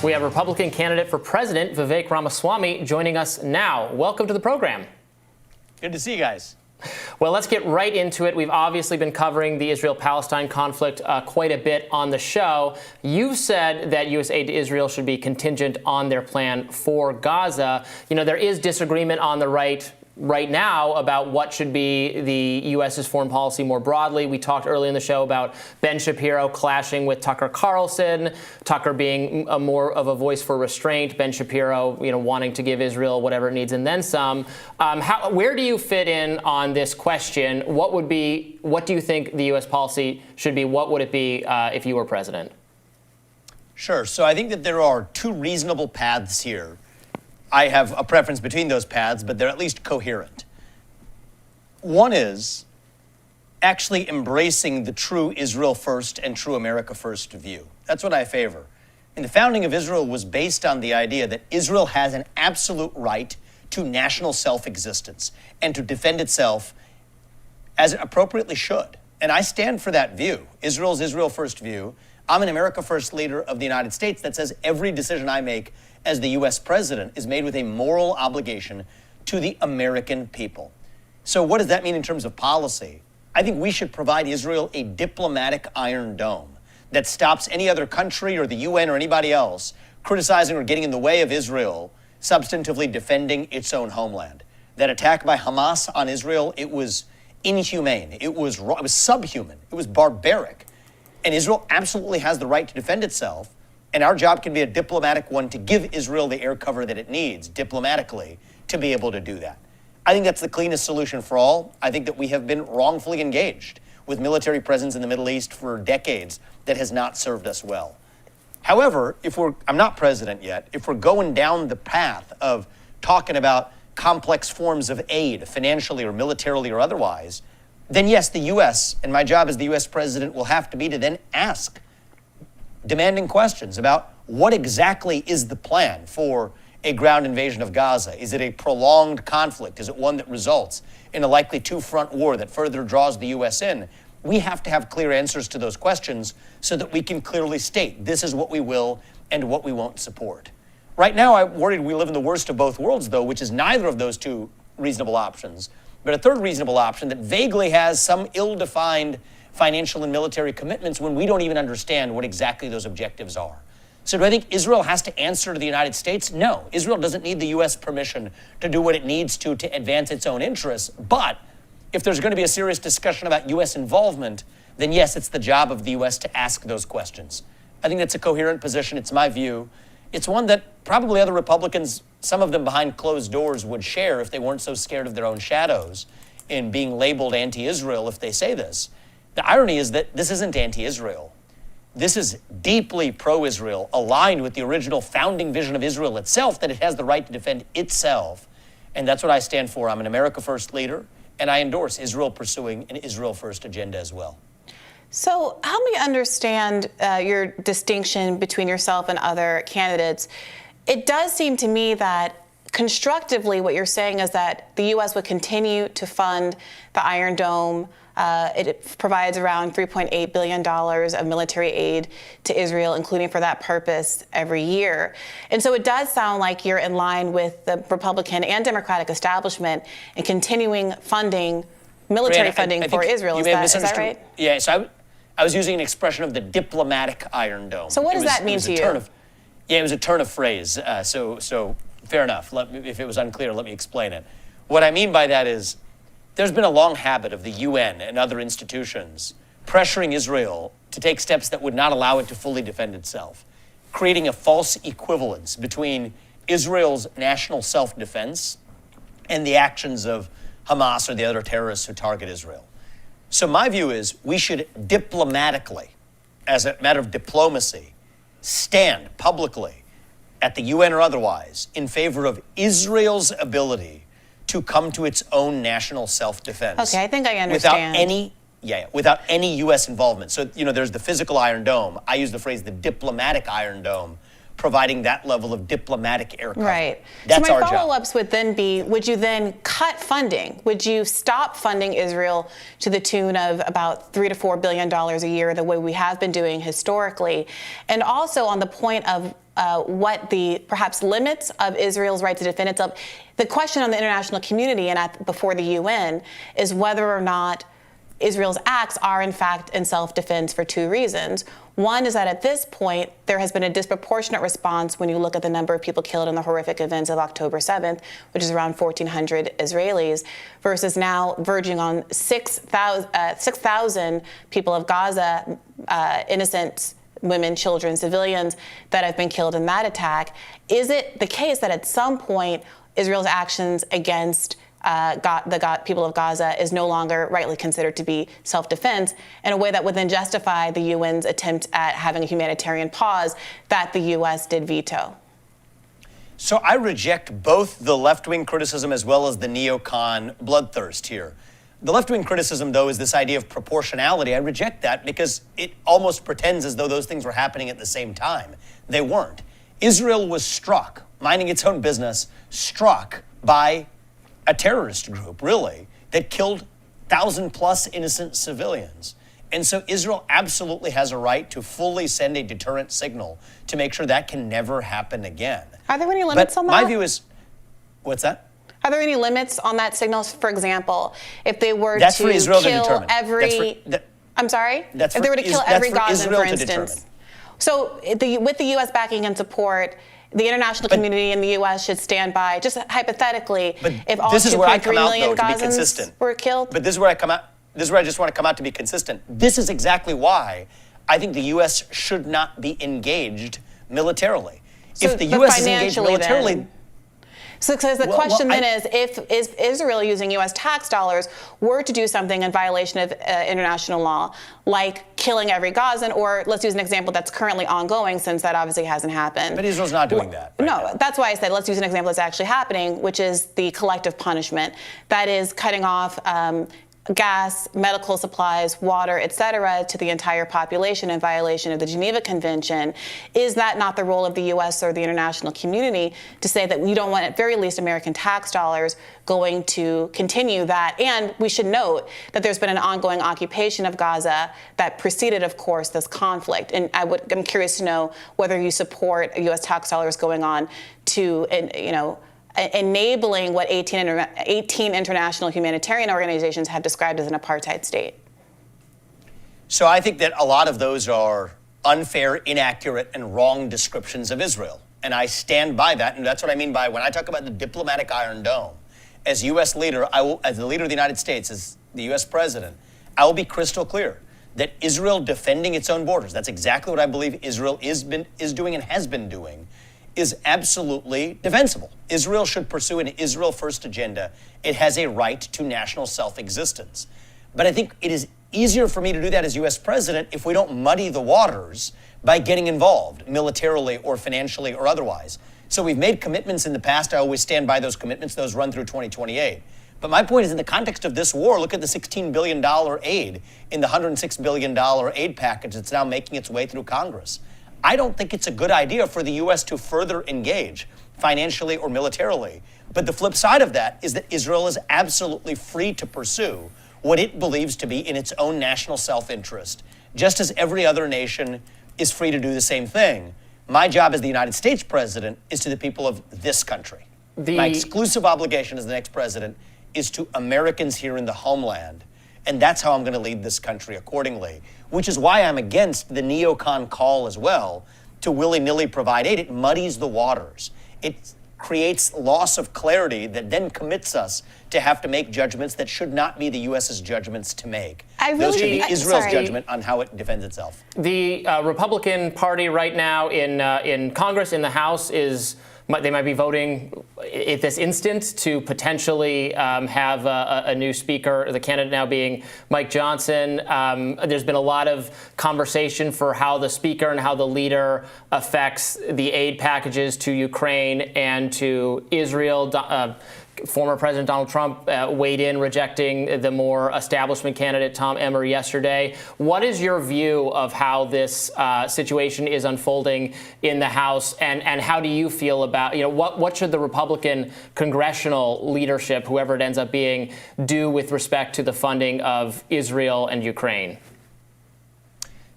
We have Republican candidate for president, Vivek Ramaswamy, joining us now. Welcome to the program. Good to see you guys. Well, let's get right into it. We've obviously been covering the Israel-Palestine conflict quite a bit on the show. You've said that U.S. aid to Israel should be contingent on their plan for Gaza. You know, there is disagreement on the right now about what should be the U.S.'s foreign policy more broadly. We talked earlier in the show about Ben Shapiro clashing with Tucker Carlson, Tucker being more of a voice for restraint, Ben Shapiro, wanting to give Israel whatever it needs and then some. Where do you fit in on this question? What do you think the U.S. policy should be? What would it be if you were president? Sure. So I think that there are two reasonable paths here. I have a preference between those paths, but they're at least coherent. One is actually embracing the true Israel first and true America first view. That's what I favor. And the founding of Israel was based on the idea that Israel has an absolute right to national self-existence and to defend itself as it appropriately should. And I stand for that view, Israel's Israel first view. I'm an America first leader of the United States that says every decision I make as the U.S. president is made with a moral obligation to the American people. So what does that mean in terms of policy? I think we should provide Israel a diplomatic iron dome that stops any other country or the UN or anybody else criticizing or getting in the way of Israel substantively defending its own homeland. That attack by Hamas on Israel, it was inhumane, it was subhuman, it was barbaric. And Israel absolutely has the right to defend itself. And our job can be a diplomatic one to give Israel the air cover that it needs diplomatically to be able to do that. I think that's the cleanest solution for all. I think that we have been wrongfully engaged with military presence in the Middle East for decades that has not served us well. However, I'm not president yet, if we're going down the path of talking about complex forms of aid, financially or militarily or otherwise, then yes, the U.S., and my job as the U.S. president will have to be to then ask demanding questions about what exactly is the plan for a ground invasion of Gaza. Is it a prolonged conflict? Is it one that results in a likely two-front war that further draws the U.S. in? We have to have clear answers to those questions so that we can clearly state this is what we will and what we won't support. Right now, I'm worried we live in the worst of both worlds, though, which is neither of those two reasonable options, but a third reasonable option that vaguely has some ill-defined financial and military commitments when we don't even understand what exactly those objectives are. So do I think Israel has to answer to the United States? No. Israel doesn't need the U.S. permission to do what it needs to advance its own interests. But if there's going to be a serious discussion about U.S. involvement, then yes, it's the job of the U.S. to ask those questions. I think that's a coherent position. It's my view. It's one that probably other Republicans, some of them behind closed doors, would share if they weren't so scared of their own shadows in being labeled anti-Israel if they say this. The irony is that this isn't anti-Israel. This is deeply pro-Israel, aligned with the original founding vision of Israel itself, that it has the right to defend itself. And that's what I stand for. I'm an America First leader, and I endorse Israel pursuing an Israel First agenda as well. So help me understand your distinction between yourself and other candidates. It does seem to me that constructively what you're saying is that the U.S. would continue to fund the Iron Dome. It provides around $3.8 billion of military aid to Israel, including for that purpose every year. And so it does sound like you're in line with the Republican and Democratic establishment in continuing funding, military funding for Israel. Is that right? Yeah, so I was using an expression of the diplomatic Iron Dome. So what does that mean to you? It was a turn of phrase. So fair enough. If it was unclear, let me explain it. What I mean by that is, there's been a long habit of the UN and other institutions pressuring Israel to take steps that would not allow it to fully defend itself, creating a false equivalence between Israel's national self-defense and the actions of Hamas or the other terrorists who target Israel. So my view is we should diplomatically, as a matter of diplomacy, stand publicly at the UN or otherwise in favor of Israel's ability to come to its own national self-defense. Okay, I think I understand. Without any U.S. involvement. So, there's the physical Iron Dome. I use the phrase the diplomatic Iron Dome, providing that level of diplomatic air cover. Right. That's so my our follow-ups would then be, would you then cut funding? Would you stop funding Israel to the tune of about $3 to $4 billion a year, the way we have been doing historically? And also on the point of what the perhaps limits of Israel's right to defend itself. The question on the international community and before the UN is whether or not Israel's acts are in fact in self-defense for two reasons. One is that at this point, there has been a disproportionate response when you look at the number of people killed in the horrific events of October 7th, which is around 1,400 Israelis, versus now verging on 6,000 people of Gaza, innocent women, children, civilians that have been killed in that attack. Is it the case that at some point Israel's actions against the people of Gaza is no longer rightly considered to be self-defense in a way that would then justify the UN's attempt at having a humanitarian pause that the U.S. did veto? So I reject both the left-wing criticism as well as the neocon bloodthirst here. The left-wing criticism, though, is this idea of proportionality. I reject that because it almost pretends as though those things were happening at the same time. They weren't. Israel was struck, minding its own business, struck by a terrorist group, really, that killed 1,000+ innocent civilians. And so Israel absolutely has a right to fully send a deterrent signal to make sure that can never happen again. Are there any limits on that? My view is, what's that? Are there any limits on that signal? For example, if they were That's to for Israel to kill determine. every, I'm sorry? That's if they were to kill every Gazan, Israel for to instance. determine. So with the U.S. backing and support, the international community and the U.S. should stand by, just hypothetically, if all 2.3 million Gazans were killed. But this is where I come out. This is where I just want to come out to be consistent. This is exactly why I think the U.S. should not be engaged militarily. So, if the U.S. is engaged militarily. Then. So the question then is, if Israel, using U.S. tax dollars, were to do something in violation of international law, like killing every Gazan, or let's use an example that's currently ongoing, since that obviously hasn't happened. But Israel's not doing that. Right no, now. That's why I said let's use an example that's actually happening, which is the collective punishment. That is cutting off gas, medical supplies, water, et cetera, to the entire population in violation of the Geneva Convention. Is that not the role of the U.S. or the international community to say that we don't want, at very least, American tax dollars going to continue that? And we should note that there's been an ongoing occupation of Gaza that preceded, of course, this conflict. And I'm curious to know whether you support U.S. tax dollars going on to, enabling what 18 international humanitarian organizations have described as an apartheid state. So I think that a lot of those are unfair, inaccurate, and wrong descriptions of Israel. And I stand by that, and that's what I mean by when I talk about the diplomatic Iron Dome. As U.S. leader, as the leader of the United States, as the U.S. president, I will be crystal clear that Israel defending its own borders, that's exactly what I believe Israel is doing and has been doing, is absolutely defensible. Israel should pursue an Israel first agenda. It has a right to national self-existence. But I think it is easier for me to do that as U.S. president if we don't muddy the waters by getting involved militarily or financially or otherwise. So we've made commitments in the past. I always stand by those commitments. Those run through 2028. But my point is, in the context of this war, look at the $16 billion aid in the $106 billion aid package that's now making its way through Congress. I don't think it's a good idea for the U.S. to further engage financially or militarily. But the flip side of that is that Israel is absolutely free to pursue what it believes to be in its own national self-interest, just as every other nation is free to do the same thing. My job as the United States president is to the people of this country. My exclusive obligation as the next president is to Americans here in the homeland. And that's how I'm going to lead this country accordingly, which is why I'm against the neocon call as well to willy-nilly provide aid. It muddies the waters. It creates loss of clarity that then commits us to have to make judgments that should not be the U.S.'s judgments to make. Those should be Israel's judgment on how it defends itself. The Republican Party right now in Congress, in the House, they might be voting at this instant to potentially have a new speaker, the candidate now being Mike Johnson. There's been a lot of conversation for how the speaker and how the leader affects the aid packages to Ukraine and to Israel. Former President Donald Trump weighed in, rejecting the more establishment candidate Tom Emmer yesterday. What is your view of how this situation is unfolding in the House, and how do you feel about, what should the Republican congressional leadership, whoever it ends up being, do with respect to the funding of Israel and Ukraine?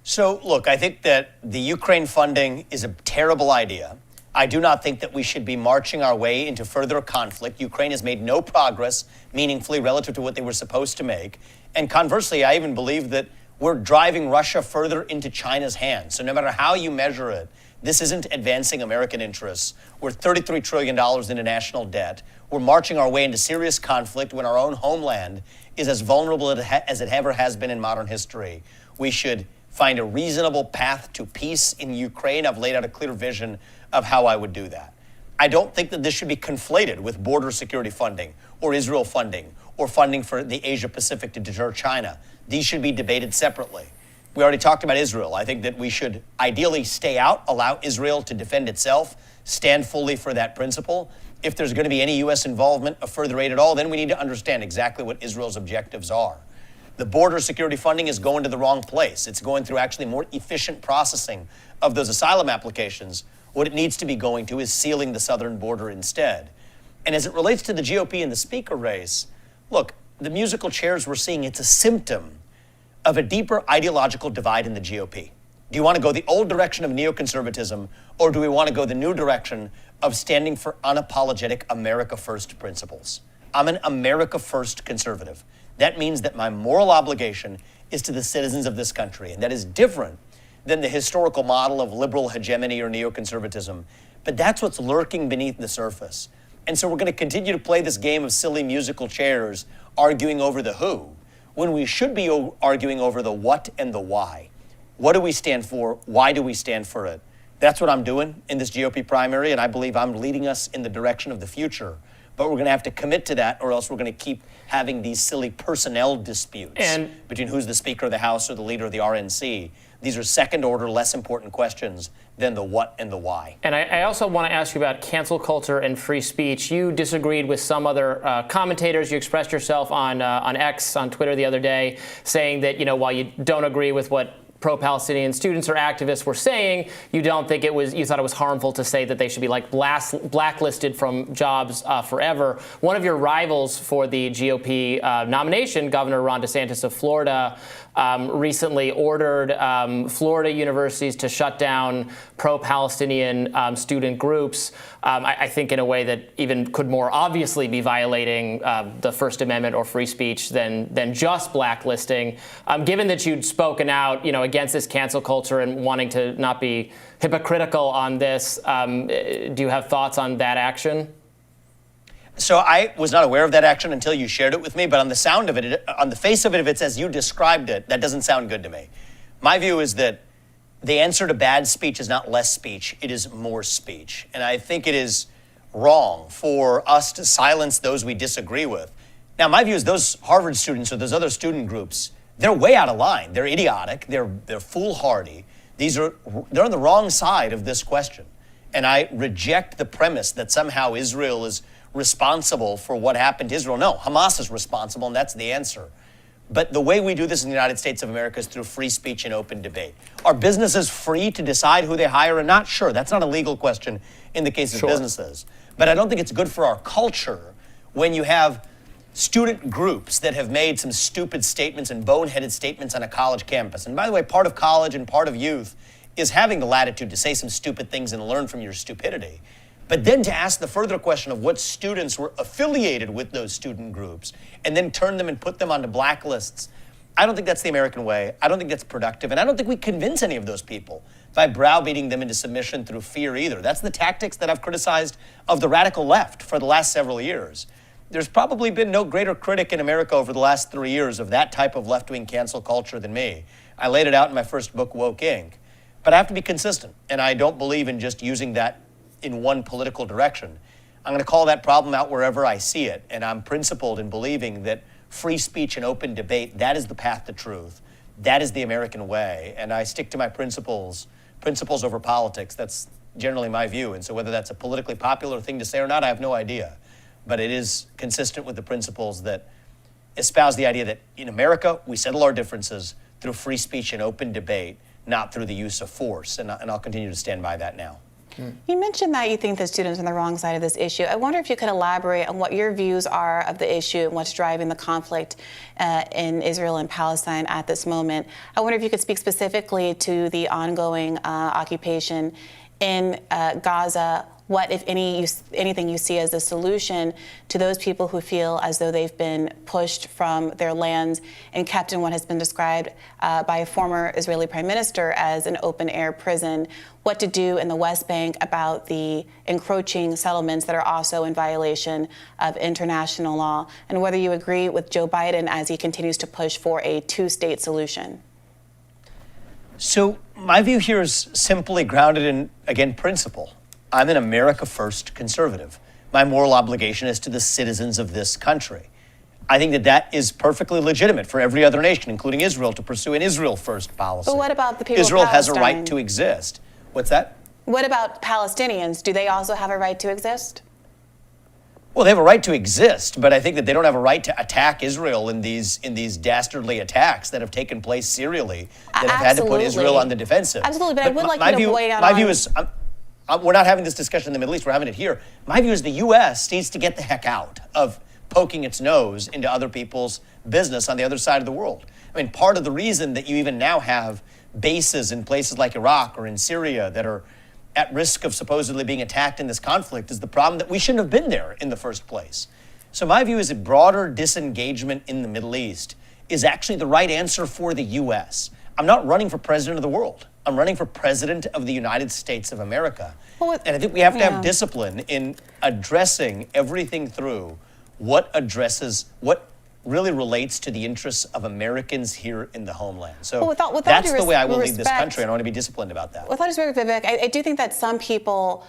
So, look, I think that the Ukraine funding is a terrible idea. I do not think that we should be marching our way into further conflict. Ukraine has made no progress meaningfully relative to what they were supposed to make. And conversely, I even believe that we're driving Russia further into China's hands. So no matter how you measure it, this isn't advancing American interests. We're $33 trillion into national debt. We're marching our way into serious conflict when our own homeland is as vulnerable as it ever has been in modern history. We should find a reasonable path to peace in Ukraine. I've laid out a clear vision of how I would do that. I don't think that this should be conflated with border security funding or Israel funding or funding for the Asia-Pacific to deter China. These should be debated separately. We already talked about Israel. I think that we should ideally stay out, allow Israel to defend itself, stand fully for that principle. If there's going to be any U.S. involvement of further aid at all, then we need to understand exactly what Israel's objectives are. The border security funding is going to the wrong place. It's going through actually more efficient processing of those asylum applications. What it needs to be going to is sealing the southern border instead. And as it relates to the GOP and the speaker race, look, the musical chairs we're seeing, it's a symptom of a deeper ideological divide in the GOP. Do you want to go the old direction of neoconservatism, or do we want to go the new direction of standing for unapologetic America First principles? I'm an America First conservative. That means that my moral obligation is to the citizens of this country, and that is different than the historical model of liberal hegemony or neoconservatism. But that's what's lurking beneath the surface. And so we're going to continue to play this game of silly musical chairs, arguing over the who, when we should be arguing over the what and the why. What do we stand for? Why do we stand for it? That's what I'm doing in this GOP primary, and I believe I'm leading us in the direction of the future. But we're going to have to commit to that, or else we're going to keep having these silly personnel disputes between who's the Speaker of the House or the leader of the RNC. These are second-order, less important questions than the what and the why. And I also want to ask you about cancel culture and free speech. You disagreed with some other commentators. You expressed yourself on X, on Twitter the other day, saying that, while you don't agree with what pro-Palestinian students or activists were saying, you thought it was harmful to say that they should be blacklisted from jobs forever. One of your rivals for the GOP nomination, Governor Ron DeSantis of Florida, recently ordered Florida universities to shut down pro-Palestinian student groups, I think in a way that even could more obviously be violating the First Amendment or free speech than just blacklisting. Given that you'd spoken out, against this cancel culture and wanting to not be hypocritical on this, do you have thoughts on that action? So I was not aware of that action until you shared it with me, but on the sound of it, on the face of it, if it's as you described it, that doesn't sound good to me. My view is that the answer to bad speech is not less speech, it is more speech. And I think it is wrong for us to silence those we disagree with. Now, my view is those Harvard students or those other student groups, they're way out of line. They're idiotic, they're foolhardy. They're on the wrong side of this question. And I reject the premise that somehow Israel is responsible for what happened to Israel. No, Hamas is responsible, and that's the answer. But the way we do this in the United States of America is through free speech and open debate. Are businesses free to decide who they hire or not? Sure, that's not a legal question in the case of businesses. But I don't think it's good for our culture when you have student groups that have made some stupid statements and boneheaded statements on a college campus. And by the way, part of college and part of youth is having the latitude to say some stupid things and learn from your stupidity. But then to ask the further question of what students were affiliated with those student groups and then turn them and put them onto blacklists, I don't think that's the American way. I don't think that's productive. And I don't think we convince any of those people by browbeating them into submission through fear either. That's the tactics that I've criticized of the radical left for the last several years. There's probably been no greater critic in America over the last 3 years of that type of left-wing cancel culture than me. I laid it out in my first book, Woke Inc. But I have to be consistent, and I don't believe in just using that in one political direction. I'm going to call that problem out wherever I see it, and I'm principled in believing that free speech and open debate, that is the path to truth. That is the American way, and I stick to my principles over politics. That's generally my view, and so whether that's a politically popular thing to say or not, I have no idea. But it is consistent with the principles that espouse the idea that in America, we settle our differences through free speech and open debate, not through the use of force, and I'll continue to stand by that now. You mentioned that you think the students are on the wrong side of this issue. I wonder if you could elaborate on what your views are of the issue and what's driving the conflict in Israel and Palestine at this moment. I wonder if you could speak specifically to the ongoing occupation in Gaza. What, if anything, you see as the solution to those people who feel as though they've been pushed from their lands and kept in what has been described by a former Israeli prime minister as an open-air prison? What to do in the West Bank about the encroaching settlements that are also in violation of international law, and whether you agree with Joe Biden as he continues to push for a two-state solution. So my view here is simply grounded in, again, principle. I'm an America First conservative. My moral obligation is to the citizens of this country. I think that that is perfectly legitimate for every other nation, including Israel, to pursue an Israel First policy. But what about the people Israel of Palestine? has a right to exist. What's that? What about Palestinians? Do they also have a right to exist? Well, they have a right to exist, but I think that they don't have a right to attack Israel in these dastardly attacks that have taken place serially that have had to put Israel on the defensive. Absolutely, but I would like you to weigh in my on... view is, we're not having this discussion in the Middle East, we're having it here. My view is the U.S. needs to get the heck out of poking its nose into other people's business on the other side of the world. I mean, part of the reason that you even now have bases in places like Iraq or in Syria that are at risk of supposedly being attacked in this conflict is the problem that we shouldn't have been there in the first place. So my view is a broader disengagement in the Middle East is actually the right answer for the U.S. I'm not running for president of the world. I'm running for president of the United States of America. And I think we have to have discipline in addressing everything through what really relates to the interests of Americans here in the homeland. So that's the way I will lead this country, and I want to be disciplined about that. With all due respect, Vivek, I do think that some people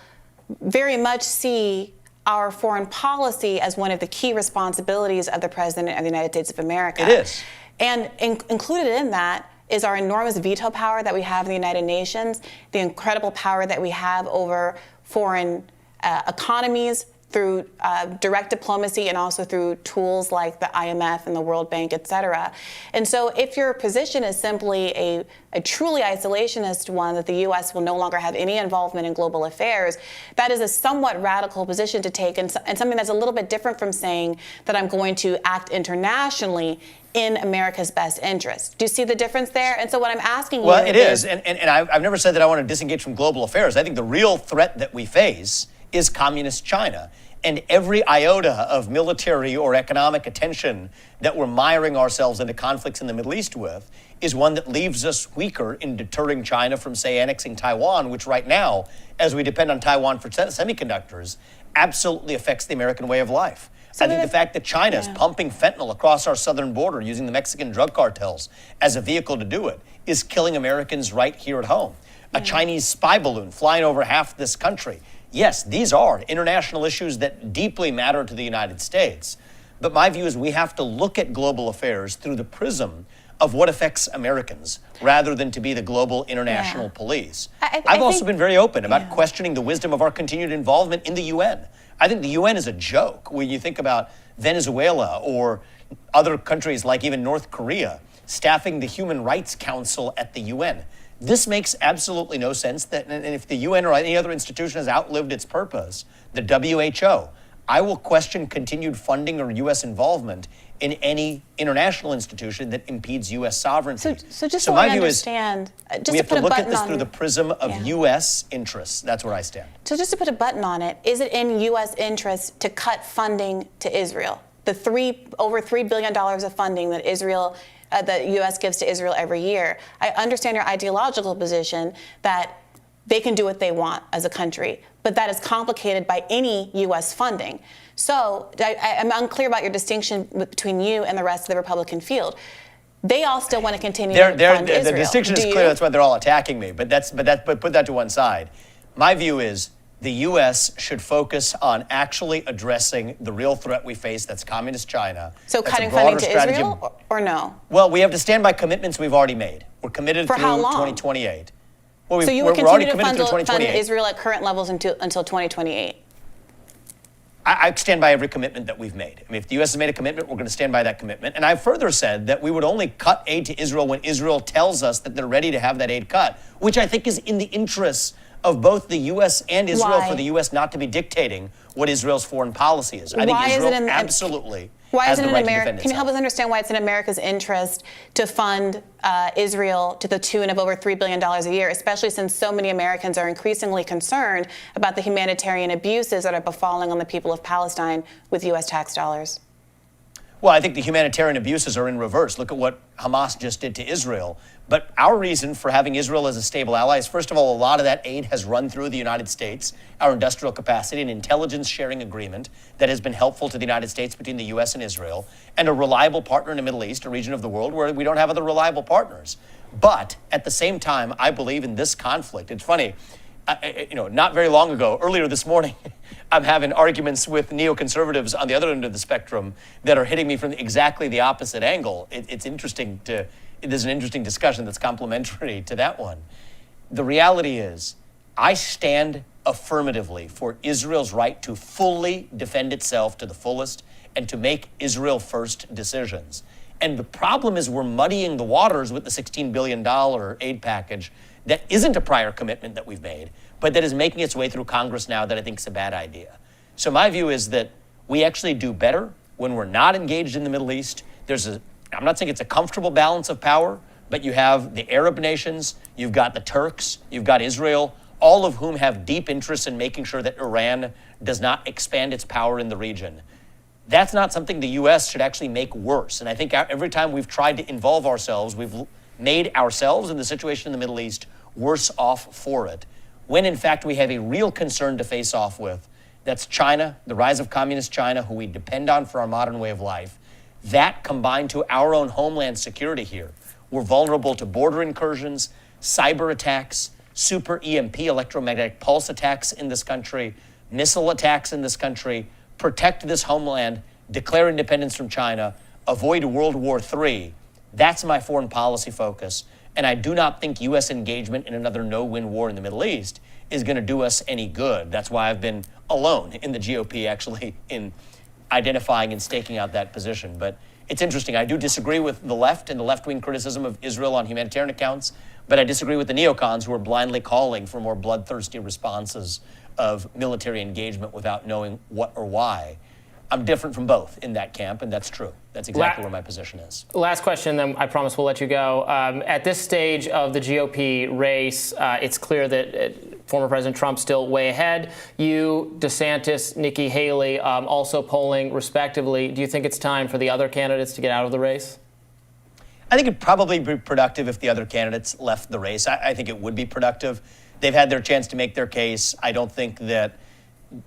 very much see our foreign policy as one of the key responsibilities of the President of the United States of America. It is. And included in that is our enormous veto power that we have in the United Nations, the incredible power that we have over foreign economies through direct diplomacy and also through tools like the IMF and the World Bank, et cetera. And so if your position is simply a truly isolationist one, that the U.S. will no longer have any involvement in global affairs, that is a somewhat radical position to take and something that's a little bit different from saying that I'm going to act internationally in America's best interest. Do you see the difference there? And so what I'm asking you Well, it is. And I've never said that I want to disengage from global affairs. I think the real threat that we face is communist China. And every iota of military or economic attention that we're miring ourselves into conflicts in the Middle East with is one that leaves us weaker in deterring China from, say, annexing Taiwan, which right now, as we depend on Taiwan for semiconductors, absolutely affects the American way of life. So I think the fact that China is pumping fentanyl across our southern border using the Mexican drug cartels as a vehicle to do it is killing Americans right here at home. A Chinese spy balloon flying over half this country. Yes, these are international issues that deeply matter to the United States. But my view is we have to look at global affairs through the prism of what affects Americans rather than to be the global international police. I've also been very open about questioning the wisdom of our continued involvement in the UN. I think the UN is a joke when you think about Venezuela or other countries like even North Korea staffing the Human Rights Council at the UN. This makes absolutely no sense. And if the UN or any other institution has outlived its purpose, the WHO, I will question continued funding or U.S. involvement in any international institution that impedes U.S. sovereignty. So just so I understand, we have to look at this through the prism of U.S. interests. That's where I stand. So just to put a button on it, is it in U.S. interest to cut funding to Israel? The over $3 billion of funding that the U.S. gives to Israel every year. I understand your ideological position that they can do what they want as a country, but that is complicated by any U.S. funding. So I'm unclear about your distinction between you and the rest of the Republican field. They all still want to continue to fund Israel. The distinction is clear. That's why they're all attacking me. But put that to one side. My view is the U.S. should focus on actually addressing the real threat we face, that's communist China. So cutting funding to Israel or no? Well, we have to stand by commitments we've already made. We're committed through 2028. Well, so you would continue to fund Israel at current levels until 2028? I stand by every commitment that we've made. I mean, if the U.S. has made a commitment, we're going to stand by that commitment. And I've further said that we would only cut aid to Israel when Israel tells us that they're ready to have that aid cut, which I think is in the interests of both the U.S. and Israel Why? for the U.S. not to be dictating what Israel's foreign policy is. I think Why is Israel it in- absolutely Why has is it the in right to America? defend Can you help us itself. understand why it's in America's interest to fund Israel to the tune of over $3 billion a year, especially since so many Americans are increasingly concerned about the humanitarian abuses that are befalling on the people of Palestine with U.S. tax dollars? Well, I think the humanitarian abuses are in reverse. Look at what Hamas just did to Israel. But our reason for having Israel as a stable ally is, first of all, a lot of that aid has run through the United States, our industrial capacity, an intelligence sharing agreement that has been helpful to the United States between the U.S. and Israel, and a reliable partner in the Middle East, a region of the world where we don't have other reliable partners. But at the same time, I believe in this conflict. It's funny, not very long ago, earlier this morning, I'm having arguments with neoconservatives on the other end of the spectrum that are hitting me from exactly the opposite angle. There's an interesting discussion that's complementary to that one. The reality is, I stand affirmatively for Israel's right to fully defend itself to the fullest and to make Israel first decisions. And the problem is we're muddying the waters with the $16 billion aid package that isn't a prior commitment that we've made, but that is making its way through Congress now that I think is a bad idea. So my view is that we actually do better when we're not engaged in the Middle East. I'm not saying it's a comfortable balance of power, but you have the Arab nations, you've got the Turks, you've got Israel, all of whom have deep interests in making sure that Iran does not expand its power in the region. That's not something the U.S. should actually make worse. And I think every time we've tried to involve ourselves, we've made ourselves in the situation in the Middle East worse off for it, when in fact we have a real concern to face off with. That's China, the rise of communist China, who we depend on for our modern way of life. That combined to our own homeland security here. We're vulnerable to border incursions, cyber attacks, super EMP, electromagnetic pulse attacks in this country, missile attacks in this country. Protect this homeland, declare independence from China, avoid World War III. That's my foreign policy focus. And I do not think U.S. engagement in another no-win war in the Middle East is going to do us any good. That's why I've been alone in the GOP, actually, in identifying and staking out that position. But it's interesting. I do disagree with the left and the left-wing criticism of Israel on humanitarian accounts, but I disagree with the neocons who are blindly calling for more bloodthirsty responses of military engagement without knowing what or why. I'm different from both in that camp, and that's true. That's exactly where my position is. Last question, then I promise we'll let you go. At this stage of the GOP race, it's clear that former President Trump's still way ahead. You, DeSantis, Nikki Haley, also polling respectively. Do you think it's time for the other candidates to get out of the race? I think it'd probably be productive if the other candidates left the race. I think it would be productive. They've had their chance to make their case. I don't think that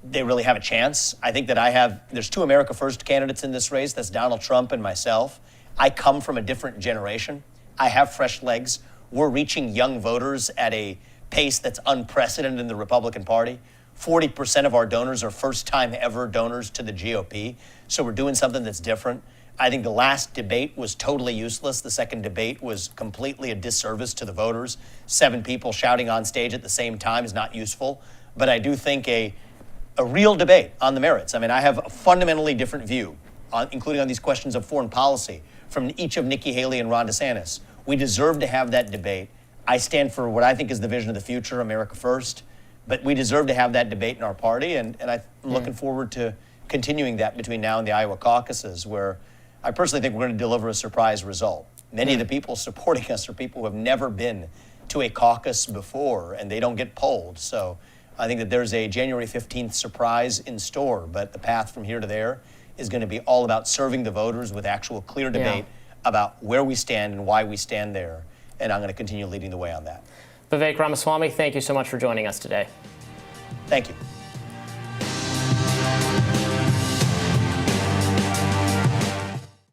they really have a chance. I think that there's two America First candidates in this race. That's Donald Trump and myself. I come from a different generation. I have fresh legs. We're reaching young voters at a pace that's unprecedented in the Republican Party. 40% of our donors are first-time ever donors to the GOP. So we're doing something that's different. I think the last debate was totally useless. The second debate was completely a disservice to the voters. 7 people shouting on stage at the same time is not useful. But I do think a real debate on the merits. I mean, I have a fundamentally different view, including on these questions of foreign policy, from each of Nikki Haley and Ron DeSantis. We deserve to have that debate. I stand for what I think is the vision of the future, America First. But we deserve to have that debate in our party, and I'm looking forward to continuing that between now and the Iowa caucuses, where I personally think we're going to deliver a surprise result. Many of the people supporting us are people who have never been to a caucus before, and they don't get polled. So I think that there's a January 15th surprise in store, but the path from here to there is going to be all about serving the voters with actual clear debate about where we stand and why we stand there. And I'm going to continue leading the way on that. Vivek Ramaswamy, thank you so much for joining us today. Thank you.